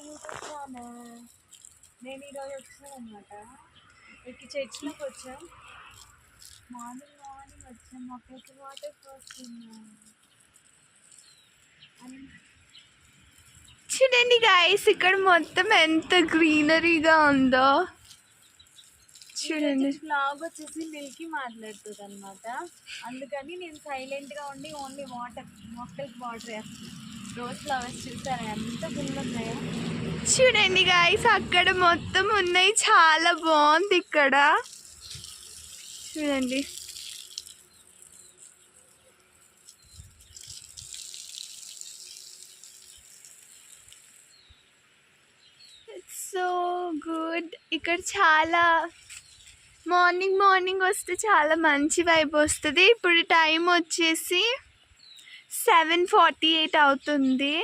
YouTube channel. నేను ఈరోజు వచ్చాను అనమాట. ఇక్కడికి చర్చిలోకి వచ్చాం. మార్నింగ్ వచ్చాం. మొక్కలకి వాటర్ పోస్తున్నాం. చూడండి గైస్, ఇక్కడ మొత్తం ఎంత గ్రీనరీగా ఉందో చూడండి. బ్లాగ్ వచ్చేసి మిల్కి మాట్లాడుతుంది అనమాట. అందుకని నేను సైలెంట్గా ఉండి ఓన్లీ మొక్కలకి వాటర్ వేస్తాను. రోజ్ ఫ్లవర్స్ చూసారా ఎంత ఫుల్ ఉన్నాయో. చూడండి గైస్, అక్కడ మొత్తం ఉన్నాయి. చాలా బాగుంది ఇక్కడ చూడండి. So good. ఇక్కడ చాలా మార్నింగ్ వస్తే చాలా మంచి వైబ్ వస్తుంది. ఇప్పుడు టైం వచ్చేసి 7:48 అవుతుంది.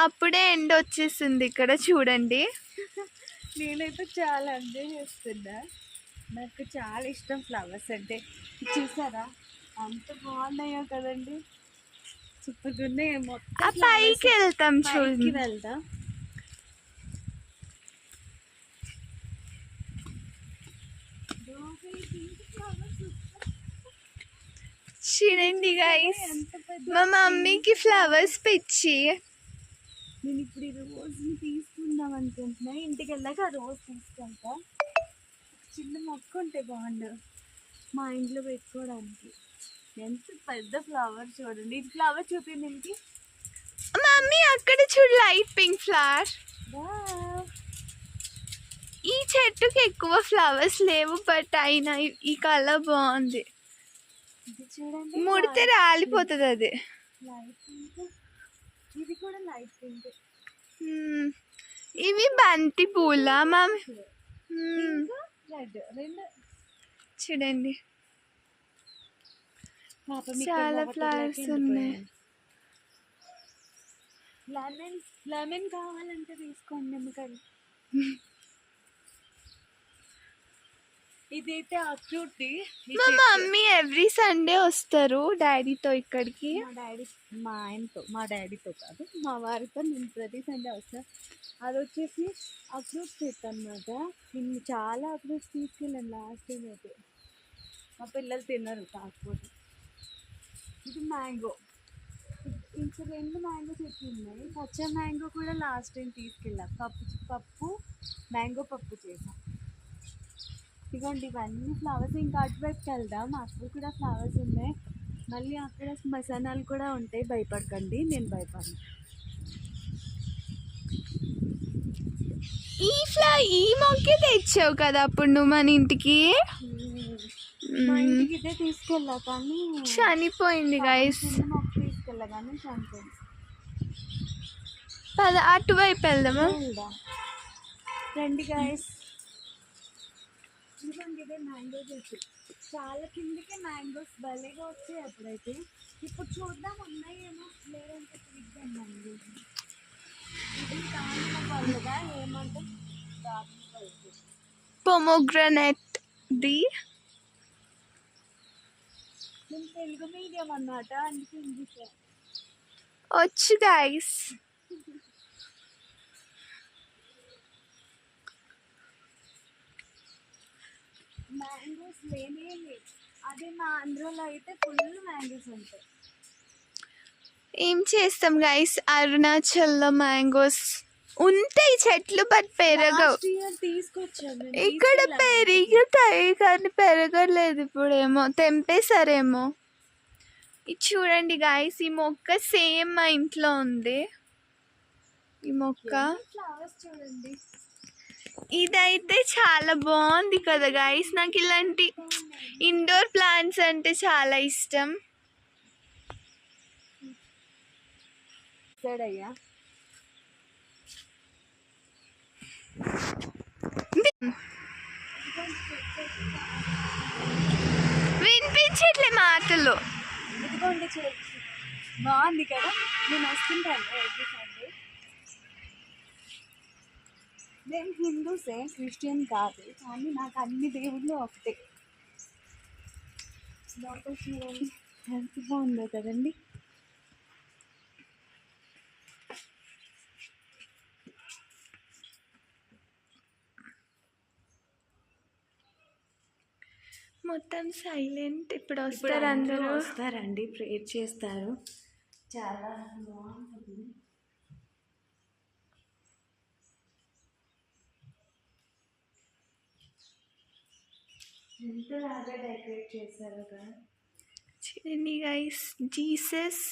అప్పుడే ఎండ్ వచ్చేసింది ఇక్కడ చూడండి. నేనైతే చాలా ఎంజాయ్ చేస్తున్నా. నాకు చాలా ఇష్టం ఫ్లవర్స్ అంటే. చూసారా అంత బాగున్నాయో కదండి, సూపర్గా ఉన్నాయి. మొత్తం పైకి వెళ్తాం చూడండి. వెళ్దాం. చూడండి గైస్, మా మమ్మీకి ఫ్లవర్స్ పిచ్చి. నేను ఇప్పుడు ఈ రోజుని తీసుకుందాం అనుకుంటున్నా. ఇంటికి వెళ్ళాక ఆ రోజు తీసుకెళ్తా. చిన్న మొక్క ఉంటే బాగుండు మా ఇంట్లో పెట్టుకోవడానికి. ఎంత పెద్ద ఫ్లవర్ చూడండి. ఇది ఫ్లవర్ చూపింది ఇంటికి. మమ్మీ అక్కడ చూడు, లైట్ పింక్ ఫ్లవర్. ఈ చెట్టుకి ఎక్కువ ఫ్లవర్స్ లేవు, బట్ అయినా ఈ కలర్ బాగుంది. చూడండి ముడితే రాలిపోతుంది అది. లైట్ పింక్, ఇది కూడా లైట్ పింక్. ఇవి బంతి పూల మమ్మీ. రెడ్ రెండు చూడండి, చాలా ఫ్లవర్స్ ఉన్నాయి. లెమన్ కావాలంటే తీసుకోండి నిమ్మకాయలు. ఇదైతే అక్యూట్. మా మమ్మీ ఎవ్రీ సండే వస్తారు డాడీతో ఇక్కడికి. మా డాడీతో కాదు, మా వారితో నేను ప్రతి సండే వస్తాను. అది వచ్చేసి అక్రూట్ చెట్టు అనమాట. నేను చాలా అక్రూట్స్ తీసుకెళ్ళాను లాస్ట్ టైం అయితే. మా పిల్లలు తిన్నారు కాకపోతే. ఇది మ్యాంగో. ఇంకా రెండు మ్యాంగో చెట్లు ఉన్నాయి. పచ్చ మ్యాంగో కూడా లాస్ట్ టైం తీసుకెళ్ళాం. మ్యాంగో పప్పు చేసాం. ఇదిగోండి ఇవన్నీ ఫ్లవర్స్. ఇంకా అటువైపుకి వెళ్దాం, అక్కడ కూడా ఫ్లవర్స్ ఉన్నాయి. మళ్ళీ అక్కడ మసానాలు కూడా ఉంటాయి. భయపడకండి, నేను భయపడను. ఈ మొక్కే తెచ్చావు కదా అప్పుడు నువ్వు మన ఇంటికి. మా ఇంటికి ఇదే తీసుకెళ్ళా కానీ చనిపోయింది గైస్. మొక్క తీసుకెళ్ళా కానీ చనిపోయింది. అటువైపు వెళ్దామా? రండి గైస్. ఇదిగోండి ఇదే మ్యాంగో చెట్టు. చాలా కిందకే మ్యాంగోస్ భలేగా వచ్చాయి అప్పుడైతే. ఇప్పుడు చూద్దాం ఉన్నాయేమో, లేదంటే చూద్దాం. మ్యాంగోస్ ఇది దానిమ్మ పళ్ళుగా ఏమంటే దానిమ్మ పళ్ళు. Pomegranate the. నేను తెలుగు మీడియం అన్నమాట, అందుకే ఇంగ్లీష్ వచ్చు గైస్. మ్యాంగోస్ లేనే లేదు. అదే మా ఆంధ్రలో అయితే ఫుల్ మ్యాంగోస్ ఉంటాయి. ఏం చేస్తాం గైస్, అరుణాచల్లో మ్యాంగోస్ ఉంటాయి చెట్లు, బట్ పెరగవు. తీసుకొచ్చాను ఇక్కడ పెరుగుతాయి కానీ పెరగలేదు. ఇప్పుడేమో తెంపేశారేమో. ఇది చూడండి గైస్, ఈ మొక్క సేమ్ మా ఇంట్లో ఉంది. ఈ మొక్క ఫ్లవర్స్ చూడండి. ఇదైతే చాలా బాగుంది కదా గైస్. నాకు ఇలాంటి ఇండోర్ ప్లాంట్స్ అంటే చాలా ఇష్టం. అయ్యా వినిపించట్లే మాటలు. ఇదిగోండి బాగుంది కదా. నేను వస్తుంటాను ఎవ్రీ సండే. నేను హిందూసే, క్రిస్టియన్ కాదు, కానీ నాకు అన్ని దేవుళ్ళు ఒకటే. లోపల చూడండి ఎంత బాగుందో కదండి. మొత్తం సైలెంట్. ఇప్పుడు ఇప్పుడు వస్తారు అందరూ అందరూ. వస్తారండి, ప్రేయర్ చేస్తారు. చాలా బాగుంటుంది. ఎంతలాగా డెకరేట్ చేశారు కదా. చూడండి గైస్, జీసస్.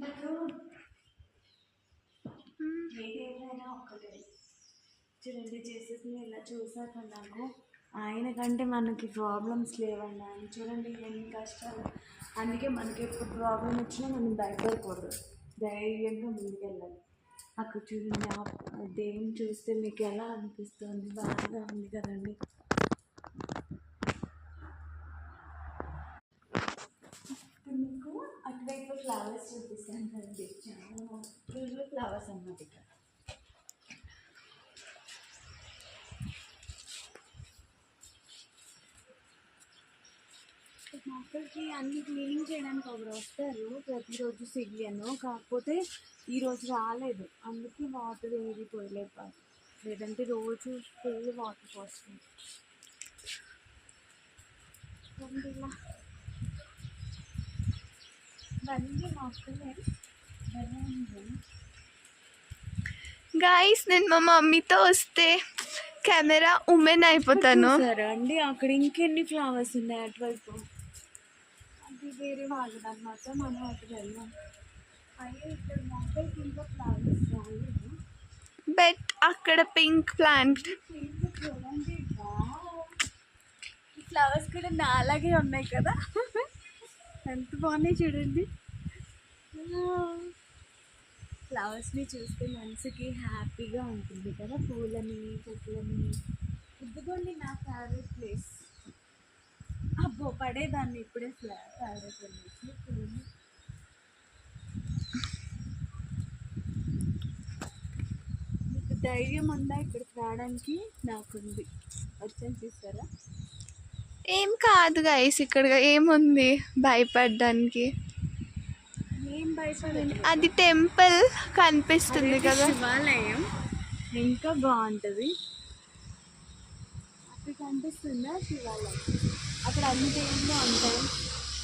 నాకు ఏదైనా ఒక్కటే చూడండి, జీసస్ని ఇలా చూసాక నాకు ఆయన కంటే మనకి ప్రాబ్లమ్స్ లేవండి. ఆయన చూడండి ఎన్ని కష్టాలు. అందుకే మనకి ఎప్పుడు ప్రాబ్లం వచ్చినా మనం భయపడకూడదు, ధైర్యంగా ముందుకెళ్ళాలి. అక్కడ చూడండి, ఆ దేవుని చూస్తే మీకు ఎలా అనిపిస్తుంది? బాగా ఉంది కదండి. ఇప్పుడు మీకు అటువైపు ఫ్లవర్స్ చూపిస్తాను కదండి, చాలా ఫ్లవర్స్ అన్నమాట ఇక్కడ. మొక్కలకి అన్ని క్లీనింగ్ చేయడానికి ఒకరు వస్తారు ప్రతిరోజు సిగ్లియను, కాకపోతే ఈరోజు రాలేదు. అందుకే వాటర్ ఏది పోయలేదు, లేదంటే రోజు ఫుల్ వాటర్ పోస్తుంది. ఇలా ఇవన్నీ మొక్కలే గైస్, నేను మా మమ్మీతో వస్తే కెమెరా ఉమెన్ అయిపోతాను. సరే అండి, అక్కడ ఇంకెన్ని ఫ్లవర్స్ ఉన్నాయి అటువైపు. అది వేరే వాళ్ళది అన్నమాట, మనం అటు వెళ్ళాం. అయ్యో ఇక్కడ మొక్కలకి ఇంకా ఫ్లవర్స్ రాలేదు. బట్ అక్కడ పింక్ ప్లాంట్. చూడండి, ఈ ఫ్లవర్స్ కూడా నాలాగే ఉన్నాయి కదా, ఎంత బాగున్నాయి చూడండి. ఫ్లవర్స్ని చూస్తే మనసుకి హ్యాపీగా ఉంటుంది కదా, పూలని చెట్లని. ఇదిగోండి నా ఫేవరెట్ ప్లేస్. అబ్బో పడేదాన్ని ఇప్పుడే ఫేవరెట్ ప్లేస్ పూలు. మీకు ధైర్యం ఉందా ఇక్కడికి రావడానికి? నాకుంది, వచ్చని చూస్తారా? ఏం కాదు గైస్, ఇక్కడ ఏముంది భయపడడానికి? ఏం భయపడండి, అది టెంపుల్ కనిపిస్తుంది కదా, శివాలయం ఇంకా బాగుంటుంది. అక్కడ కనిపిస్తుందా శివాలయం? అక్కడ అన్ని దేవుళ్ళు ఉంటాయి,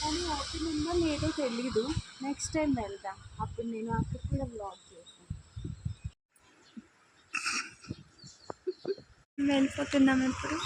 కానీ ఓపెన్ ఉందో లేదో తెలీదు. నెక్స్ట్ టైం వెళ్దాం, అప్పుడు నేను అక్కడ కూడా బ్లాగ్ చేస్తాను. వెళ్ళిపోతున్నాం ఇప్పుడు.